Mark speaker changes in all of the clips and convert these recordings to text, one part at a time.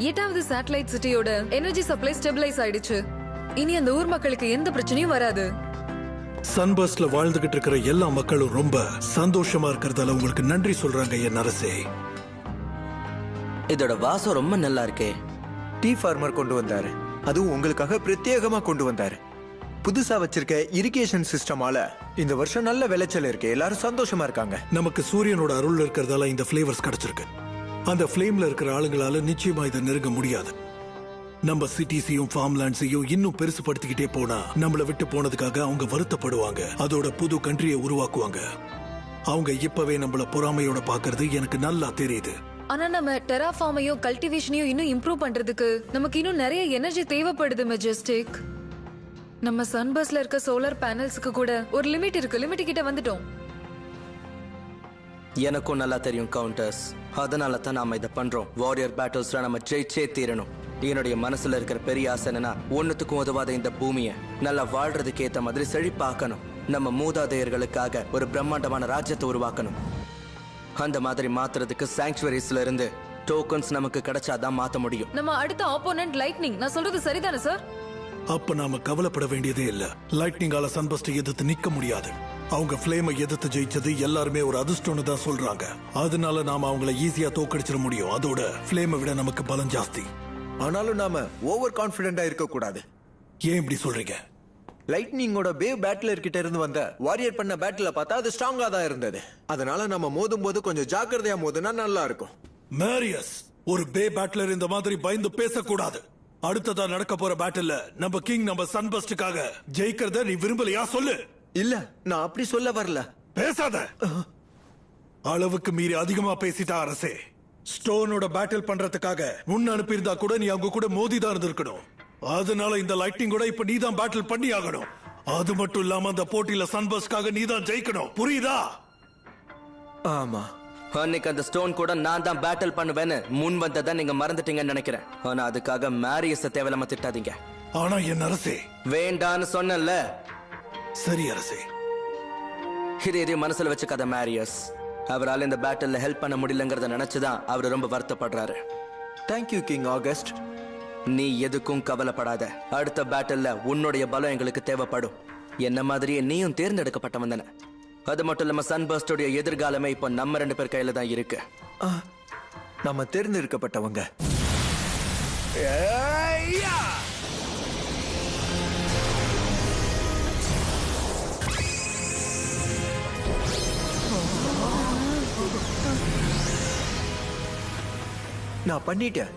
Speaker 1: 8வது satellite சிட்டியோட energy supply stabilise ஆயிடுச்சு. இனி அந்த ஊர் மக்களுக்கு எந்த பிரச்சனையும் வராது.
Speaker 2: சன்பர்ஸ்ட்ல வாழ்ந்துகிட்டு இருக்கிற எல்லா மக்களும் ரொம்ப சந்தோஷமா இருக்கிறதால உங்களுக்கு நன்றி சொல்றாங்க என் அரசே.
Speaker 3: இதோட வாசம் ரொம்ப நல்லா இருக்கே.
Speaker 4: டீ ஃபார்மர் கொண்டு வந்தாரு, அதுவும் உங்களுக்காக பிரத்யேகமா கொண்டு வந்தாரு. புதுசா வச்சிருக்க இரிகேஷன் சிஸ்டமால இந்த வருஷம் நல்ல விளைச்சல் இருக்கு, எல்லாரும் சந்தோஷமா இருக்காங்க.
Speaker 2: நமக்கு சூரியனோட அருள் இருக்கிறதால இந்த ஃபிளேவர்ஸ் கிடைச்சிருக்கு. அந்த ஃபிளேம்ல இருக்கிற ஆளுங்களால நிச்சயமா இதை நெருங்க முடியாது. நம்ம சிட்டிஸையும் ஃபார்ம்லேண்ட்ஸையும் இன்னும் பெருசுபடுத்திக்கிட்டே போனா நம்மள விட்டு போனதுக்காக அவங்க வருத்தப்படுவாங்க. அதோட புது கண்ட்ரியை உருவாக்குவாங்க. அவங்க இப்பவே நம்மள பொறாமையோட பாக்குறது எனக்கு நல்லா தெரியுது.
Speaker 1: ஆனா நம்ம டெராஃபார்மையும் கல்டிவேஷனையும் இன்னும் இம்ப்ரூவ் பண்றதுக்கு நமக்கு இன்னும் நிறைய எனர்ஜி தேவைப்படுது மெஜஸ்டிக். நம்ம சன்பர்ஸ்ல இருக்க சோலார் பேனல்ஸ்க்கு கூட ஒரு லிமிட் இருக்கு. லிமிட் கிட்ட வந்துட்டோம்.
Speaker 3: எனக்கும் நல்லா தெரியும் கவுண்டர்ஸ். அதனால தான் நாம இதை பண்றோம். வாரியர் பேட்டில்ஸ்ல நம்ம ஜெயிச்சே தீரணும். என்னுடைய மனசுல இருக்கிற பெரிய ஆசை என்னன்னா, ஒன்னுத்துக்கும் உதவாத இந்த பூமியை நல்லா வாழ்றதுக்கு ஏத்த மாதிரி செழிப்பாக்கணும். நம்ம மூதாதையர்களுக்காக ஒரு பிரம்மாண்டமான ராஜ்யத்தை உருவாக்கணும். அந்த மாதிரி மாத்துறதுக்கு சாங்சுவரிஸ்ல இருந்து டோக்கன்ஸ் நமக்கு கிடைச்சாதான் மாத்த முடியும்.
Speaker 1: நம்ம அடுத்த ஆப்போனன்ட் லைட்னிங். நான் சொல்றது சரிதானே சார்?
Speaker 2: அப்ப நாம கவலைப்பட வேண்டியதே இல்ல. லைட்னிங்கால சன்பர்ஸ்டை எதிர்த்து நிக்க முடியாது. அவங்க ஃபிளேமை எதிர்த்து ஜெயிச்சது எல்லாருமே ஒரு அதிர்ஷ்டம்னு தான் சொல்றாங்க. அதனால நாம அவங்கள ஈஸியா தோக்கடிச்சிட முடியும். அதோட ஃபிளேமை விட நமக்கு பலம் ஜாஸ்தி.
Speaker 4: ஆனாலும் நாம ஓவர் கான்பிடென்டா இருக்க கூடாது.
Speaker 2: ஏன் இப்படி சொல்றீங்க?
Speaker 4: லைட்னிங்கோட பேவ் பேட்டிலர் கிட்ட இருந்து வந்த வாரியர் பண்ண பேட்டில பார்த்தா அது ஸ்ட்ராங்கா தான் இருந்தது. அதனால நம்ம மோதும் போது கொஞ்சம் ஜாக்கிரதையா மோதுனா நல்லா இருக்கும்.
Speaker 2: மேரியஸ், ஒரு பே பேட்டிலர் இந்த மாதிரி பயந்து பேசக்கூடாது. அடுத்ததா நடக்க போற பேட்டில்ல நம்ம கிங் நம்ம சன்பர்ஸ்டுக்காக ஜெயிக்கிறத நீ விரும்பலையா? சொல்லு.
Speaker 4: இல்ல, நான் அப்படி சொல்ல வரல.
Speaker 2: பேசாத. அளவுக்கு மீறி அதிகமா பேசிட்டா அரசே. ஸ்டோனோட பேட்டில் பண்றதுக்காக முன்ன அனுப்பியிருந்தா கூட நீ அவங்க கூட மோதிதான் இருந்திருக்கணும். அதனால இந்த லைட்டிங் கூட இப்ப நீதான் பேட்டில் பண்ணி ஆகணும். அது மட்டும் இல்லாம அந்த போட்டியில சன்பர்ஸ்க்காக நீதான் ஜெயிக்கணும். புரியுதா?
Speaker 4: ஆமா.
Speaker 3: அன்னைக்கு அந்த ஸ்டோன் கூட நான் தான் பேட்டில் பண்ணுவேன்னு முன் வந்ததை நீங்க மறந்துட்டீங்கன்னு நினைக்கிறேன். ஆனா அதுக்காக மேரியஸ தேவையில்லாம திட்டாதீங்க.
Speaker 2: ஆனா என் அரசே.
Speaker 3: வேண்டான்னு சொன்னல.
Speaker 2: சரி அரசே.
Speaker 3: இதே மனசுல வச்சுக்காத மேரியஸ். அவரால் இந்த பேட்டில்ல ஹெல்ப் பண்ண முடியலங்கிறத நினைச்சுதான் அவர் ரொம்ப வருத்தப்படுறாரு.
Speaker 4: Thank you king August.
Speaker 3: நீ எதுக்கும் கவலைப்படாத. அடுத்த பேட்டில்ல உன்னுடைய பலம் எங்களுக்கு தேவைப்படும். என்ன மாதிரியே நீயும் தேர்ந்தெடுக்கப்பட்டவன் தானே. அது மட்டும் இல்லாம சன்பர்ஸ்டோட எதிர்காலமே இப்போ நம்ம 2 பேர் கையில தான் இருக்கு.
Speaker 4: நம்ம தேர்ந்தெடுக்கப்பட்டவங்க. நான் பண்ணிட்டேன்.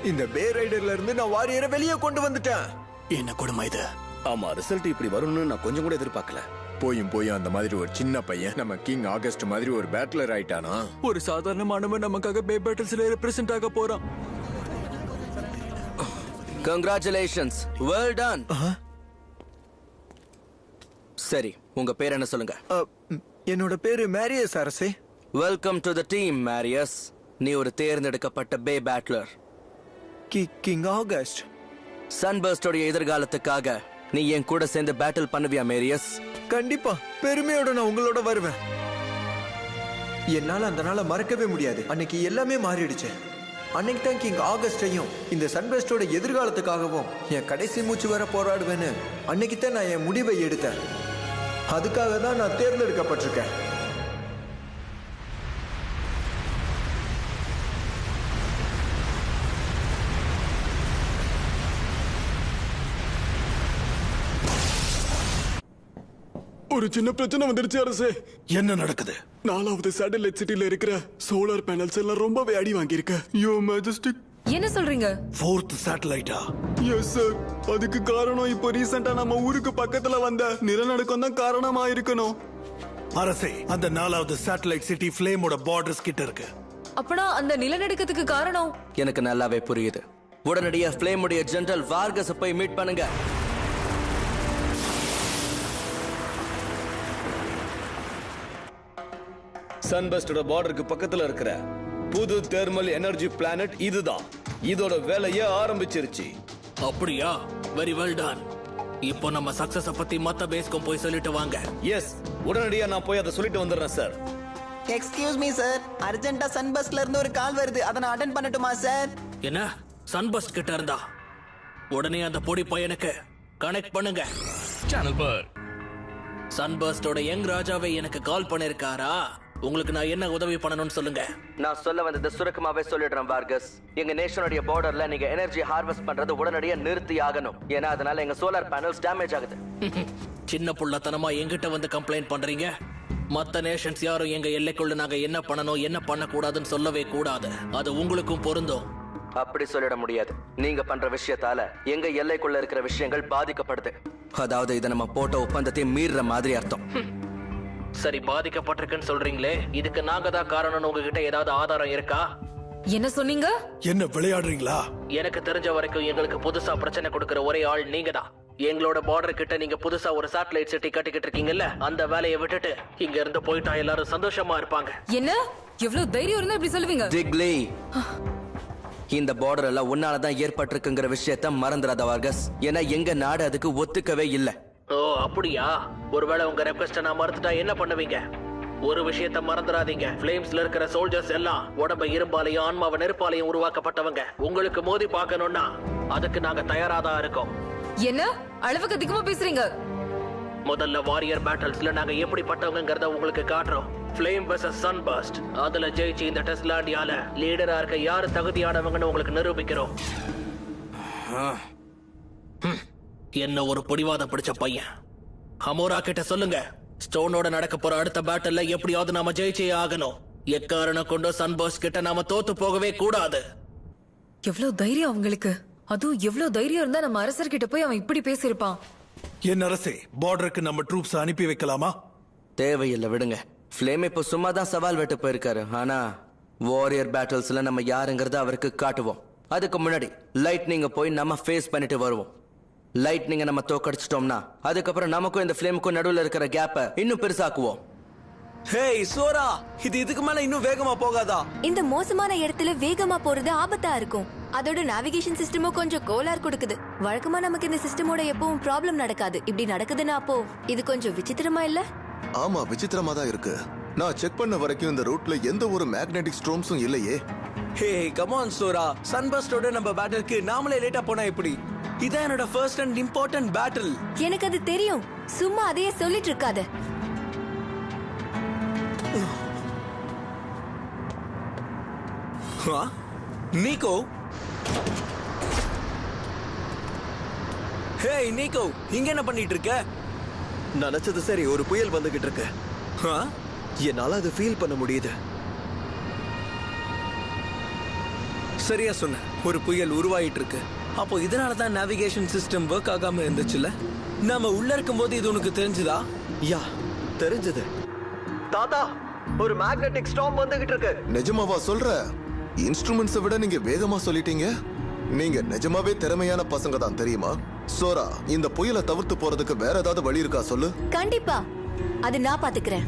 Speaker 4: இந்த பே ரைடர்ல இருந்து நான் வாரியரை வெளியே கொண்டு வந்துட்டேன்.
Speaker 5: என்ன கொடுமை இது? ஆமா, ரிசல்ட் இப்படி வரும்னு நான் கொஞ்சம் கூட எதிர்பார்க்கல.
Speaker 4: போயும் அந்த மாதிரி ஒரு சின்ன பையன் நம்ம கிங் ஆகஸ்ட் மாதிரி ஒரு பேட்டிலர் ஆயிட்டானா?
Speaker 5: ஒரு சாதாரணமானவன் நமக்காக பே பேட்டில்ஸ்ல ரெப்ரசன்ட் ஆக போறான்.
Speaker 3: Congratulations, well done. சரி, உங்க பேர் என்ன சொல்லுங்க?
Speaker 4: என்னோட பேரு மேரியஸ் அரசே.
Speaker 3: Welcome to the team Mary's. நீ ஒரு தேர்ந்தெடுக்கப்பட்ட பே பேட்லர்.
Speaker 4: கிங் ஆகஸ்ட்,
Speaker 3: சன்பர்ஸ்டோட எதிர்காலத்துக்காக நீ என் கூட சேர்ந்து பேட்டில் பண்ணுவியா மேரியஸ்?
Speaker 4: கண்டிப்பா, பெருமையோட நான் உங்களோட வருவேன். என்னால அந்த நாளை மறக்கவே முடியாது. அன்னைக்கு எல்லாமே மாறிடுச்சு. அன்னைக்கு தான் கிங் ஆகஸ்டையும் இந்த சன்பர்ஸ்டோட எதிர்காலத்துக்காகவும் என் கடைசி மூச்சு வர போராடுவேன்னு அன்னைக்கு தான் நான் என் முடிவை எடுத்தேன். அதுக்காக தான் நான் தேர்ந்தெடுக்கப்பட்டிருக்கேன்.
Speaker 5: ஒரு சின்ன பிரச்சனை வந்துருச்சு அரசே.
Speaker 2: என்ன நடக்குது?
Speaker 5: 4வது சேட்டலைட் சிட்டில இருக்கிற சோலார் பேனல்ஸ் எல்லாம் ரொம்பவே அடி வாங்கியிருக்கு. யோ மேஜஸ்டிக்.
Speaker 1: என்ன சொல்றீங்க?
Speaker 2: 4th சேட்டலைட்டா?
Speaker 5: Yes sir. அதுக்கு காரணம் இப்போ ரீசெண்டா நம்ம ஊருக்கு பக்கத்துல வந்த நிலநடுக்கம் தான் காரணமா இருக்கணும்.
Speaker 2: அரசே, அந்த 4வது சேட்டலைட் சிட்டி ஃபிளேமோட பார்டர்ஸ் கிட்ட இருக்கு.
Speaker 1: அப்பனா அந்த நிலநடுக்கத்துக்கு காரணம்?
Speaker 3: எனக்கு நல்லாவே புரியுது. உடனடியா ஃபிளேமுடைய ஜெனரல் வார்கஸை போய் மீட் பண்ணுங்க.
Speaker 6: சன்பர்ஸ்டோட பார்டருக்கு பக்கத்துல இருக்கிற புது தெர்மல் எனர்ஜி பிளானட் இதுதான். இதோட வேலையை ஆரம்பிச்சிருச்சு.
Speaker 7: அப்படியா? Very well done. இப்போ நம்ம சக்சஸ் பத்தி மத்த பேஸ்க்கும் போய் சொல்லிட்டு வாங்க.
Speaker 6: எஸ், உடனடியா நான் போய் அதை சொல்லிட்டு வந்துடுறேன் சார்.
Speaker 8: எக்ஸ்கியூஸ் மீ சார், அர்ஜென்ட்டா சன்பர்ஸ்ட்ல இருந்து ஒரு கால் வருது. அதை நான் அட்டெண்ட் பண்ணட்டுமா சார்?
Speaker 7: என்ன? சன்பஸ்ட் கிட்ட இருந்தா உடனே அந்த பொடி பையனுக்கு கனெக்ட் பண்ணுங்க.
Speaker 8: சேனல் பர்
Speaker 7: சன்பர்ஸ்டோட யங் ராஜாவே எனக்கு கால் பண்ணிருக்காரா? உங்களுக்கு நான் என்ன உதவி பண்ணணும்னு சொல்லுங்க.
Speaker 3: நான் சொல்ல வந்தது சுருக்கமாவே சொல்லிடுறேன் வார்கஸ். எங்க நேஷனுடைய பார்டர்ல நீங்க எனர்ஜி ஹார்வெஸ்ட் பண்றது உடனடியா நிறுத்தி ஆகணும். ஏன்னா அதனால எங்க சோலார் பேனல்ஸ் டேமேஜ் ஆகுது.
Speaker 7: சின்ன புள்ளத்தனமா எங்கிட்ட வந்து கம்ப்ளைண்ட் பண்றீங்க? மத்த நேஷன்ஸ் யாரும் எங்க எல்லைக்குள்ள நாங்க என்ன பண்ணணும் என்ன பண்ணக்கூடாதுன்னு சொல்லவே கூடாது. அது உங்களுக்கும் பொருந்தும்.
Speaker 3: அப்படி சொல்லிட முடியாது. நீங்க பண்ற விஷயத்தால எங்க எல்லைக்குள்ள இருக்கிற விஷயங்கள் பாதிக்கப்படுது. அதாவது இதை நம்ம போட்ட ஒப்பந்தத்தை மீறுற மாதிரி அர்த்தம்.
Speaker 7: சரி, பாதிக்கப்பட்டிருக்குன்னு சொல்றீங்களே, இதுக்கு நாங்க தான் காரணம்னு உங்ககிட்ட ஏதாவது ஆதாரம் இருக்கா?
Speaker 1: என்ன சொன்னீங்க?
Speaker 2: என்ன விளையாடுறீங்களா?
Speaker 7: எனக்கு தெரிஞ்ச வரைக்கும் எங்களுக்கு புதுசா பிரச்சனை கொடுக்கிற ஒரே ஆள் நீங்க தான். எங்களோட பார்டர் கிட்ட நீங்க புதுசா ஒரு சேட்டலைட் சிட்டி கட்டிக்கிட்டு இருக்கீங்கல்ல, அந்த வேலையை விட்டுட்டு இங்க இருந்து போயிட்டா எல்லாரும் சந்தோஷமா இருப்பாங்க.
Speaker 1: என்ன எவ்வளவு தைரியம் இருந்தா இப்படி சொல்லுவீங்க?
Speaker 3: டிக்லி, இந்த பார்டர் எல்லாம் உன்னாலதான் ஏற்பட்டிருக்குங்கிற விஷயத்த மறந்துடாத வார்கஸ். ஏன்னா எங்க நாடு அதுக்கு ஒத்துக்கவே இல்லை.
Speaker 7: ஓ அப்படியா? ஒருவேளை உங்க ரெக்வெஸ்ட நான் மறந்துட்டா என்ன பண்ணுவீங்க? ஒரு விஷயத்த மறந்துடாதீங்க, ஃபிளேம்ஸ்ல இருக்கிற சோல்ஜர்ஸ் எல்லாம் உடம்ப இரும்பாலையும் ஆன்மாவை நெருப்பாலையும் உருவாக்கப்பட்டவங்க. உங்களுக்கு மோதி பார்க்கணும்னா அதுக்கு நாங்க தயாராதான் இருக்கோம்.
Speaker 1: என்ன அளவுக்கு அதிகமா பேசுறீங்க?
Speaker 7: முதல்ல வாரியர் பேட்டல்ஸ்ல நாங்க எப்படிப்பட்டவங்கிறத உங்களுக்கு காட்டுறோம். ஃப்ளேம் வெர்சஸ் சன்பர்ஸ்ட், அதுல ஜெயிச்சு இந்த டெஸ்லாண்டியால லீடரா இருக்க யாரு தகுதியானவங்கன்னு உங்களுக்கு நிரூபிக்கிறோம். என்ன ஒரு பிடிவாதம் பிடிச்ச பையன். ஹமோரா கிட்ட சொல்லுங்க, ஸ்டோனோட நடக்க போற அடுத்த பேட்டல்ல எப்படியாவது நாம ஜெயிச்சே ஆகணும். எக்காரணம் கொண்டு சன்பர்ஸ்ட் கிட்ட நாம தோத்து போகவே கூடாது.
Speaker 1: எவ்வளவு தைரியம் அவங்களுக்கு! அதுவும் எவ்வளவு தைரியம் இருந்தா நம்ம அரசர்கிட்ட போய் அவன் இப்படி பேசியிருப்பான்.
Speaker 2: என் அரசே, பார்டருக்கு நம்ம ட்ரூப்ஸ் அனுப்பி வைக்கலாமா?
Speaker 3: தேவையில்லை, விடுங்க. ஃப்ளேம் இப்போ சும்மா தான் சவால் விட்டு போயிருக்காரு. ஆனா வாரியர் பேட்டல்ஸ்ல நம்ம யாருங்கிறத அவருக்கு காட்டுவோம். அதுக்கு முன்னாடி லைட்னிங்க போய் நம்ம ஃபேஸ் பண்ணிட்டு வருவோம். லைட்னிங்க நம்ம தோக்கடிச்சிட்டோம்னா அதுக்கப்புறம் நமக்கும் இந்த ஃப்ளேமுக்கும் நடுவில் இருக்கிற கேப்பை இன்னும் பெருசாக்குவோம்.
Speaker 5: ஹேய் சோரா, இது இதுக்கு மேல இன்னும் வேகமா போகாதா?
Speaker 9: இந்த மோசமான இடத்துல வேகமா போறது ஆபத்தா இருக்கும். அதோட நேவிகேஷன் சிஸ்டமும் கொஞ்சம் கோளாறு கொடுக்குது. வழக்கமா நமக்கு இந்த சிஸ்டமோட எப்பவும் ப்ராப்ளம் நடக்காது. இப்படி நடக்குதுன்னா அப்போ இது கொஞ்சம் விசித்திரமா இல்ல?
Speaker 10: ஆமா, விசித்திரமா தான் இருக்கு. நான் செக் பண்ண வரைக்கும் இந்த ரூட்ல எந்த ஒரு மேக்னெட்டிக் ஸ்ட்ரோம்ஸும் இல்லையே.
Speaker 5: ஹே கம் ஆன் சோரா, சன்பர்ஸ்டோட நம்ம பேட்டலுக்கு நாமளே லேட்டா போனா எப்படி? இதான் என்னோட ஃபர்ஸ்ட் அண்ட் இம்பார்ட்டன்ட் பேட்டில்.
Speaker 9: எனக்கு அது தெரியும், சும்மா அதையே சொல்லிட்டு இருக்காத.
Speaker 5: நீக்கோ, ஹேய் நீக்கோ, இங்க என்ன பண்ணிட்டு இருக்க? நினைச்சது சரி, ஒரு புயல் வந்துகிட்டு இருக்கு. என்னால அதை ஃபீல் பண்ண முடியுது. சரியா சொன்ன, ஒரு புயல் உருவாயிட்டு இருக்கு. அப்போ இதனால தான் நேவிகேஷன் சிஸ்டம் ஒர்க் ஆகாம இருந்துச்சுல. நாம உள்ள இருக்கும்போது இது உனக்கு தெரிஞ்சுதா? யா, தெரிஞ்சது. தாத்தா, ஒரு மேக்னெட்டிக் ஸ்டார்ம் வந்துகிட்டு இருக்கு.
Speaker 10: நிஜமாவா சொல்ற? இன்ஸ்ட்ருமெண்ட்ஸை விட நீங்க வேகமா சொல்லிட்டீங்க. நீங்க நிஜமாவே திறமையான பசங்க தான், தெரியுமா? சோரா, இந்த புயலை தவிர்த்து போறதுக்கு வேற ஏதாவது வழி இருக்கா சொல்லு.
Speaker 9: கண்டிப்பா, அது நான் பாத்துக்கிறேன்.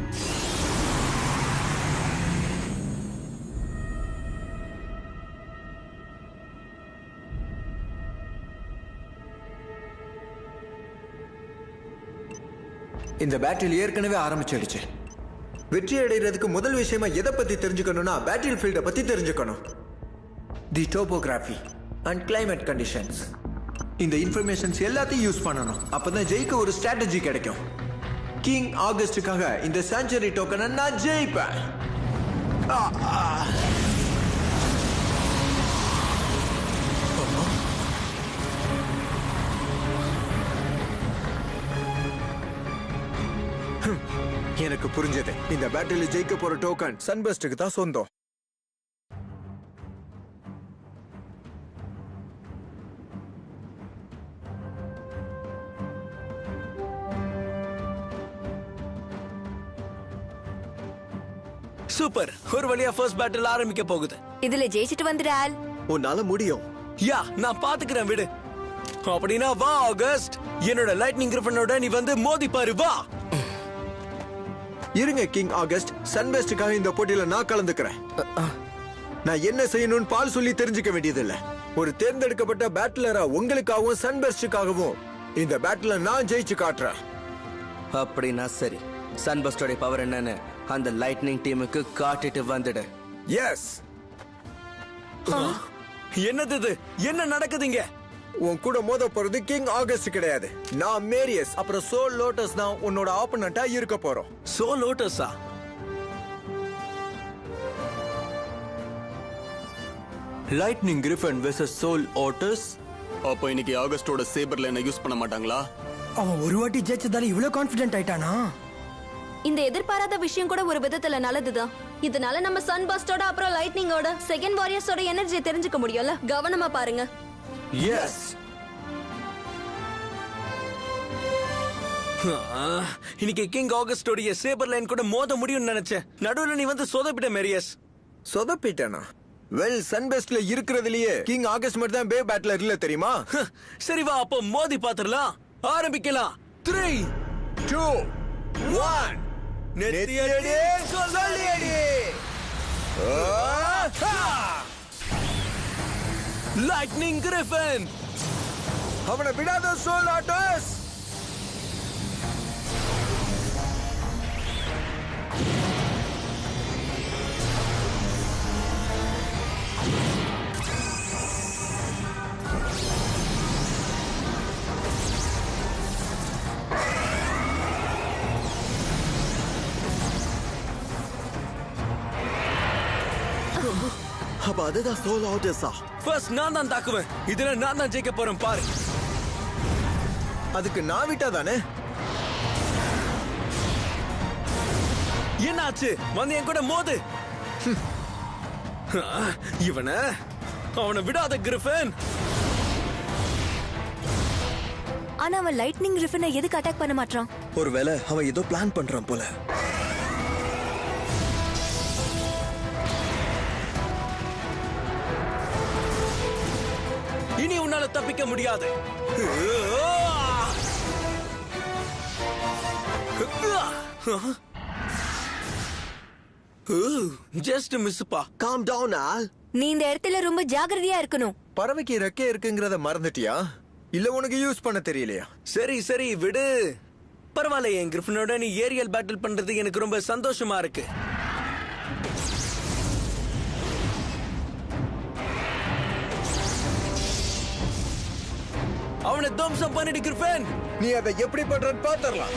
Speaker 4: இந்த பேட்டில் ஏற்கனவே ஆரம்பிச்சிடுச்சு. வெற்றி அடைகிறதுக்கு முதல் விஷயமா எதை பத்தி தெரிஞ்சுக்கணும்னா பேட்டில் ஃபீல்டை பத்தி தெரிஞ்சுக்கணும். தி டோபோகிராஃபி அண்ட் கிளைமேட் கண்டிஷன்ஸ். இந்த இன்ஃபர்மேஷன்ஸ் எல்லாத்தையும் யூஸ் பண்ணணும். அப்பதான் ஜெயிக்க ஒரு ஸ்ட்ராட்டஜி கிடைக்கும். கிங் ஆகஸ்டுக்காக இந்த செஞ்சுரி டோக்கனை நான் ஜெயிப்பேன். எனக்கு புரிஞ்சது. இந்த பேட்டில் ஜெயிக்க போற டோக்கன் சன்பர்ஸ்டுக்கு தான் சொந்தம்.
Speaker 5: சூப்பர், ஒரு வழியா ஃபர்ஸ்ட் பேட்டில் ஆரம்பிக்க போகுது.
Speaker 9: இதுல ஜெயிச்சிட்டு வந்துடால்.
Speaker 5: உன்னால முடியும். யா, நான் பாத்துக்கிறேன், விடு. அப்படின்னா வா ஆகஸ்ட், என்னோட லைட்னிங் கிரிஃபனோட நீ வந்து மோதி பாரு, வா.
Speaker 4: இருங்க கிங் ஆகஸ்ட், சன்பெஸ்டுக்காக இந்த போட்டியில நான் கலந்துக்கிறேன். நான் என்ன செய்யணும்னு பால் சொல்லி தெரிஞ்சுக்க வேண்டியதில்லை. ஒரு தேர்ந்தெடுக்கப்பட்ட பேட்டிலரா உங்களுக்காகவும் சன்பெஸ்டுக்காகவும் இந்த பேட்டில நான் ஜெயிச்சு காட்டுறேன்.
Speaker 3: அப்படின்னா சரி, சன்பஸ்டோட பவர் என்னன்னு அந்த லைட்னிங் டீமுக்கு காட்டிட்டு வந்துடு.
Speaker 4: எஸ்.
Speaker 5: என்னது இது? என்ன நடக்குதுங்க?
Speaker 4: உன் கூட மோத போறது கிங் ஆகஸ்ட் கிடையாது, நான் மேரியஸ். அப்புறம் சோல் லோட்டஸ் தான் உன்னோட ஆப்போனண்டா இருக்க போறோம்.
Speaker 5: சோ லோட்டஸா?
Speaker 4: லைட்னிங் கிரிஃபன் வெர்சஸ் சோல் ஓட்டஸ்.
Speaker 8: அப்போ இன்னைக்கு ஆகஸ்டோட சேபர்ல என்ன யூஸ் பண்ண மாட்டாங்களா?
Speaker 11: அவன் ஒரு வாட்டி ஜெயிச்சதால இவ்வளவு கான்ஃபிடென்ட் ஆயிட்டானா?
Speaker 9: இந்த எதிர்பாராத விஷயம் கூட ஒரு விதத்துல நல்லதுதான். இதனால நம்ம சன் பஸ்டோட அப்புறம் லைட்னிங்கோட செகண்ட் வாரியர்ஸோட எனர்ஜியை தெரிஞ்சுக்க முடியும்ல. கவனமா பாருங்க.
Speaker 4: எஸ்.
Speaker 5: இன்னைக்கு கிங் ஆகஸ்டோடைய சேபர் லைன் கூட மோத முடியும்னு நினைச்சேன். நடுவுல நீ வந்து சொதப்பிட்ட மேரியஸ்.
Speaker 4: சொதப்பிட்டேனா? வெல், சன் பெஸ்ட்ல இருக்கிறதுலயே கிங் ஆகஸ்ட் மட்டும் தான் பே பேட்டிலர் இல்ல தெரியுமா?
Speaker 5: சரி வா, அப்போ மோதி பாத்துறலாம். ஆரம்பிக்கலாம். 3 2 1 நெத்தியடி சொல்லியடி. லைட்னிங் கிரிஃபன்.
Speaker 4: அவனை விடாத சோல் ஆட்டஸ்.
Speaker 10: அப்ப அதுதான் சோல் ஆட்டஸா?
Speaker 5: ஃபர்ஸ்ட் நான் தான் தாக்குவேன். இதுல நான் தான் ஜெயிக்க போறேன் பாரு.
Speaker 4: அதுக்கு நான் விட்டா தானே?
Speaker 5: என்னாச்சு? வந்து என் கூட மோது. அவனை விடாத கிரிஃபன்.
Speaker 9: ஆனா அவன் லைட்னிங் கிரிஃபனை எதுக்கு அட்டாக் பண்ண மாட்டான்?
Speaker 3: ஒருவேளை அவன் ஏதோ பிளான் பண்றான் போல.
Speaker 5: இனி உன்னால தப்பிக்க முடியாது. ஜஸ்ட் மிஸ்பா.
Speaker 10: காம் டவுன் ஆல்.
Speaker 9: நீ இந்த இடத்துல ரொம்ப ஜாக்கிரதையா இருக்கணும்.
Speaker 4: பறவைக்கு ரெக்கை இருக்குங்கிறத மறந்துட்டியா? இல்ல உனக்கு யூஸ் பண்ண தெரியலையா?
Speaker 5: சரி சரி விடு. பரவாயில்ல, என் கிரிஃபனோட நீ ஏரியல் பேட்டில் பண்றது எனக்கு ரொம்ப சந்தோஷமா இருக்கு. அவனை தம்சம் பண்ணிட்டு கிரிஃபன்.
Speaker 4: நீ அதை எப்படி பண்றன்னு பாத்தரலாம்.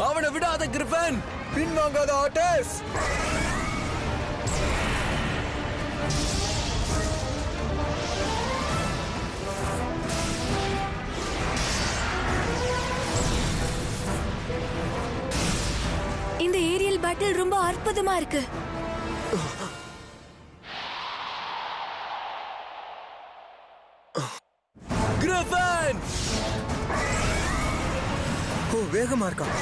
Speaker 5: அவனை விடாத கிரிஃபன்.
Speaker 4: பின்வாங்காத ஆட்டஸ்.
Speaker 9: இந்த ஏரியல் பேட்டில் ரொம்ப அற்புதமா இருக்கு.
Speaker 5: கிரிஃபன்
Speaker 4: வேகமா இருக்கான்.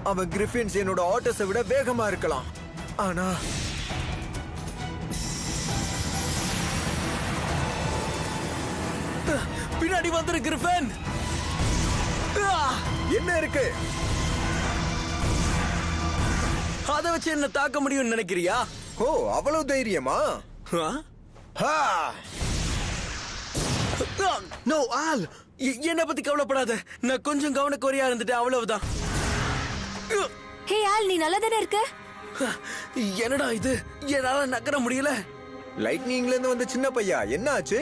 Speaker 4: அவன் கிரிஃபின்ஸ் என்னோட ஆட்டஸை விட வேகமா இருக்கலாம். ஆனா
Speaker 5: பின்னாடி வந்துரு கிரிஃபன்.
Speaker 4: என்ன இருக்கு?
Speaker 5: அதை வச்சு என்ன தாக்க முடியும்னு நினைக்கிறியா?
Speaker 4: ஓ, அவ்வளவு தைரியமா?
Speaker 5: நோ ஆல், என்ன பத்தி கவலைப்படாத. நான் கொஞ்சம் கவனக்குறையா இருந்துட்டேன், அவ்வளவுதான்.
Speaker 9: ஹே ஆல், நீ நல்லா தானே இருக்க?
Speaker 5: என்னடா இது, என்னால நகர முடியல.
Speaker 4: லைட்னிங்ல இருந்து வந்த சின்ன பையா, என்ன ஆச்சு?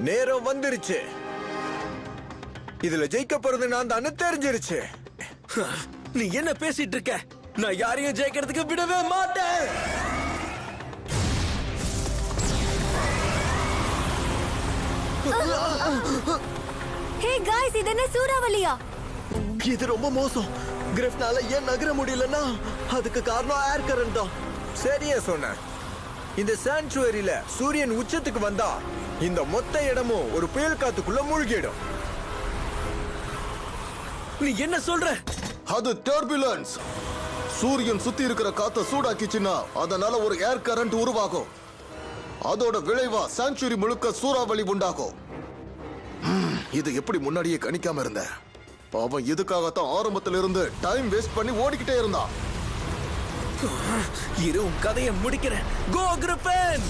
Speaker 4: நேரம் வந்துருச்சு. இதுல ஜெயிக்க போறது நான் தான் தெரிஞ்சிருச்சு.
Speaker 5: நீ என்ன பேசிட்டு இருக்க? நான் யாரையும் ஜெயிக்கிறதுக்கு விடவே மாட்டேன்.
Speaker 9: ஹே गाइस, இது என்ன சூறாவளியா?
Speaker 10: இது ரொம்ப மோசம். கிரிஃப்னால ஏன் நகர முடியலன்னா அதுக்கு காரணம் ஏர் கரண்ட் தான்.
Speaker 4: சரியா சொன்ன. இந்த சாங்சுவரியில சூரியன் உச்சத்துக்கு வந்தா இந்த மொத்த இடமும் ஒரு புயல் காத்துக்குள்ள மூழ்கிடும்.
Speaker 5: நீ என்ன சொல்ற?
Speaker 10: அது டர்புலன்ஸ். சூரியன் சுத்தி இருக்கிற காத்த சூடாக்கிச்சுன்னா அதனால ஒரு ஏர் கரண்ட் உருவாகும். அதோட விளைவா சாங்சுரி முழுக்க சூறாவளி உண்டாகும். இது எப்படி முன்னாடியே கணிக்காம இருந்த? அவன் இதுக்காகத்தான் ஆரம்பத்துல இருந்து டைம் வேஸ்ட் பண்ணி ஓடிக்கிட்டே இருந்தான்.
Speaker 5: இரு உன் கதையை முடிக்கிறேன். கோ கிரிஃபின்.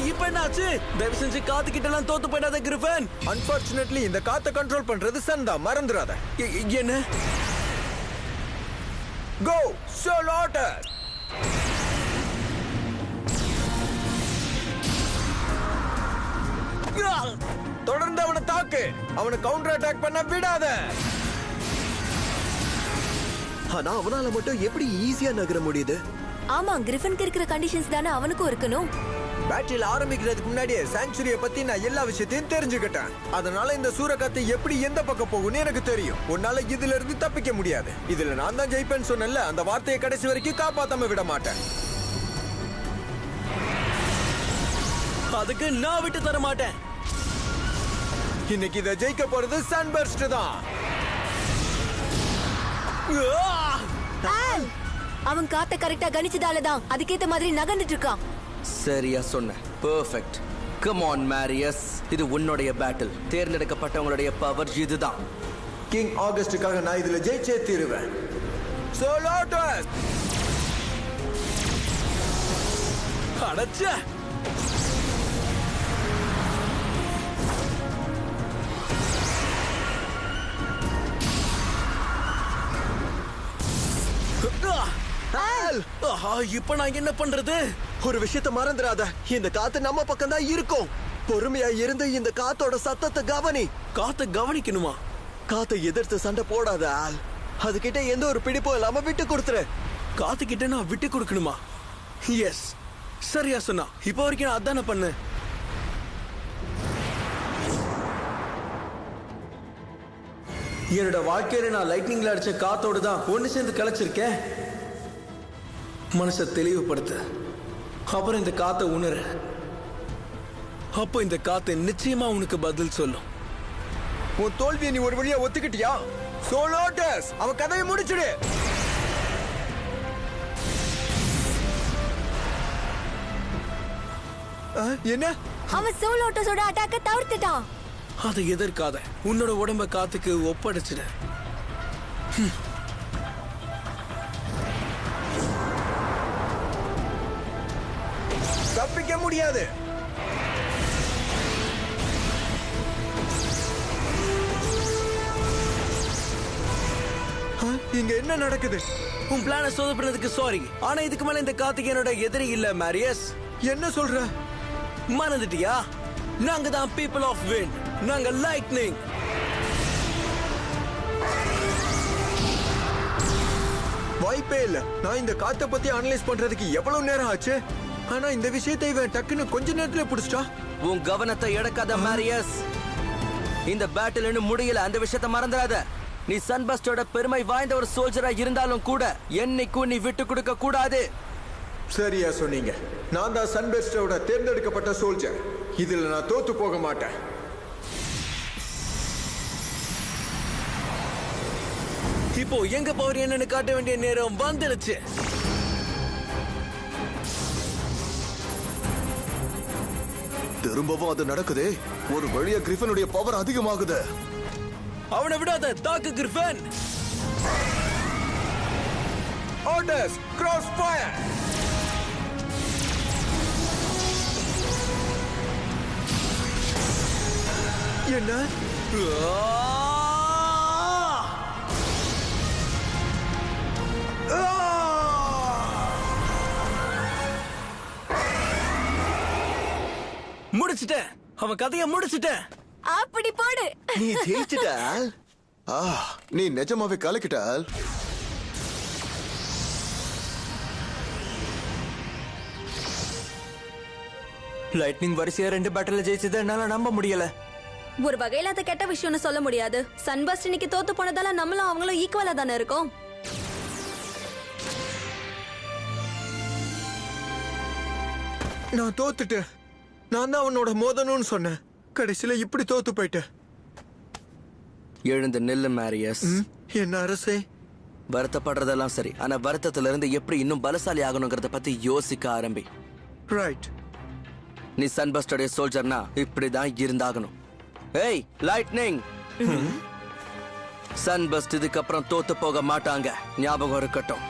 Speaker 5: இப்ப என்னாச்சு? தயவு செஞ்சு காத்து கிட்ட எல்லாம் தோத்து போயிடாத கிரிஃபின்.
Speaker 4: அன்பார்ச்சுனேட்லி இந்த காத்தை கண்ட்ரோல் பண்றது சன் தான், மறந்துடாத.
Speaker 5: என்ன?
Speaker 4: கோ சோல் ஆர்டர். தொடர்ந்து அவனை தாக்கு. அவனை கவுண்டர் அட்டாக் பண்ண விடாத.
Speaker 12: ஆனா அவனால மட்டும் எப்படி ஈஸியா நகர முடியுது?
Speaker 9: ஆமா, கிரிஃபினுக்கு இருக்கிற கண்டிஷன்ஸ் தானே அவனுக்கும் இருக்கணும்.
Speaker 4: பேட்டில் ஆரம்பிக்கிறதுக்கு முன்னாடியே சாங்சுரிய பத்தி நான் எல்லா விஷயத்தையும் தெரிஞ்சுக்கிட்டேன். அதனால இந்த சூறக்காத்து எப்படி எந்த பக்கம் போகும்னு எனக்கு தெரியும். உன்னால இதுல இருந்து தப்பிக்க முடியாது. இதுல நான் தான் ஜெயிப்பேன்னு சொன்னேன்ல, அந்த வார்த்தையை கடைசி வரைக்கும் காப்பாத்தாம விட மாட்டேன்.
Speaker 5: அதுக்கு நான் விட்டு தர மாட்டேன்.
Speaker 4: இன்னைக்கு இதை ஜெயிக்க போறது சன்பர்ஸ்ட் தான்.
Speaker 9: அவன் காத்த கரெக்டா கணிச்சதாலதான் அதுக்கேத்த மாதிரி நகர்ந்துட்டு இருக்கான்.
Speaker 3: சரியா சொன்ன. பெர்ஃபெக்ட். கம் ஆன் மேரியஸ், இது உன்னுடைய பேட்டில். தேர்ந்தெடுக்கப்பட்டவங்களுடைய பவர் இதுதான்.
Speaker 4: கிங் ஆகஸ்டுக்காக நான் இதுல ஜெயிச்சே தீருவேன். சோலோட்டஸ்
Speaker 5: அடச்ச. இப்ப நான் என்ன பண்றது?
Speaker 12: ஒரு விஷயத்தை மறந்துடாத, இந்த காத்து நம்ம பக்கம் தான் இருக்கும். பொறுமையா இருந்து இந்த காத்தோட சத்தத்தை கவனி.
Speaker 5: காத்தை கவனிக்கணுமா?
Speaker 12: காத்தை எதிர்த்து சண்டை போடாத ஆல். அதுகிட்ட எந்த ஒரு பிடிப்பும் இல்லாம விட்டு கொடுத்துரு.
Speaker 5: காத்து கிட்ட நான் விட்டு கொடுக்கணுமா? எஸ், சரியா சொன்னா. இப்ப வரைக்கும் நான் அதான பண்ணு. என்னோட வாழ்க்கையில நான் லைட்னிங்ல அடிச்ச காத்தோடு தான் ஒன்னு சேர்ந்து கலைச்சிருக்கேன். மனசை தெளிவுபடுத்த, அப்புறம் இந்த காத்தை உணரு. அப்போ இந்த காத்து நிச்சயமா உனக்கு பதில் சொல்லும்.
Speaker 4: உன் தோல்வியை நீ ஒரு வழியா ஒத்துக்கிட்டியா? சோலோட்டஸ், அவன் கதையை முடிச்சிடு. என்ன?
Speaker 9: அவன் சோலோட்டஸோட அட்டாக்க தவிர்த்துட்டான்.
Speaker 5: அதை எதிர்க்காத. உன்னோட உடம்ப காத்துக்கு ஒப்படைச்சிட.
Speaker 4: தப்பிக்க முடியாது. இங்க என்ன நடக்குது?
Speaker 5: உன் பிளான சொதப்பினதுக்கு சாரி. ஆனா இதுக்கு மேல இந்த காத்துக்கு என்னோட எதிரி இல்ல மேரியஸ்.
Speaker 4: என்ன சொல்ற?
Speaker 5: மறந்துட்டியா? நாங்க தான் பீப்புள் ஆஃப் விண்ட். நாங்க லைட்னிங்.
Speaker 4: வாய்ப்பே இல்ல. நான் இந்த காத்தை பத்தி அனலைஸ் பண்றதுக்கு எவ்வளவு நேரம் ஆச்சு. ஆனா இந்த விஷயத்தை இவன் டக்குன்னு கொஞ்ச நேரத்துல பிடிச்சிட்டா.
Speaker 3: உன் கவனத்தை எடுக்காத மேரியஸ். இந்த பேட்டில் இன்னும் முடியல. அந்த விஷயத்தை மறந்துடாத. நீ சன்பஸ்டோட பெருமை வாய்ந்த ஒரு சோல்ஜரா இருந்தாலும் கூட என்னைக்கும் நீ விட்டு கொடுக்க கூடாது.
Speaker 4: சரியா சொன்னீங்க. நான் தான் சன்பஸ்டோட தேர்ந்தெடுக்கப்பட்ட சோல்ஜர். இதுல நான் தோத்து போக மாட்டேன்.
Speaker 5: இப்போ எங்க பவர் என்னன்னு காட்ட வேண்டிய நேரம் வந்துடுச்சு.
Speaker 10: திரும்பவும் அது நடக்குதே. ஒரு வழியா கிரிஃபினுடைய பவர் அதிகமாகுது.
Speaker 5: அவனை விடாத. தாக்கு கிரிஃபின்.
Speaker 4: Orders cross fire. என்ன?
Speaker 5: முடிச்சிட்டேன். அவன் கதையை முடிச்சிட்டேன்.
Speaker 9: அப்படி போடு.
Speaker 12: நீ ஜெயிச்சிட்ட.
Speaker 10: நீ நிஜமாவே கலக்கிட்ட.
Speaker 3: லைட்னிங் வரிசையா 2 பேட்டில் ஜெயிச்சதை என்னால நம்ப முடியல.
Speaker 13: ஒரு வகையில அது கெட்ட விஷயம்னு சொல்ல முடியாது. சன்பஸ்ட் இன்னைக்கு தோத்து போனதால நம்மளும் அவங்களும் ஈக்குவலா தானே இருக்கோம்.
Speaker 4: நான் தோத்துட்டேன். நான் தான் அவனோட மோதணும்னு சொன்னேன். கடைசியில இப்படி தோத்து போயிட்டேன்.
Speaker 3: எழுந்து நில்லு மேரியஸ்.
Speaker 4: என்ன அரசே?
Speaker 3: வருத்தப்படுறதெல்லாம் சரி. ஆனா வருத்தத்துல இருந்து எப்படி இன்னும் பலசாலி ஆகணுங்கிறத பத்தி யோசிக்க ஆரம்பி.
Speaker 4: ரைட்.
Speaker 3: நீ சன்பஸ்டோடைய சோல்ஜர்னா இப்படிதான் இருந்தாகணும். ஏய் லைட்னிங், சன்பஸ்ட் இதுக்கப்புறம் தோத்து போக மாட்டாங்க, ஞாபகம் இருக்கட்டும்.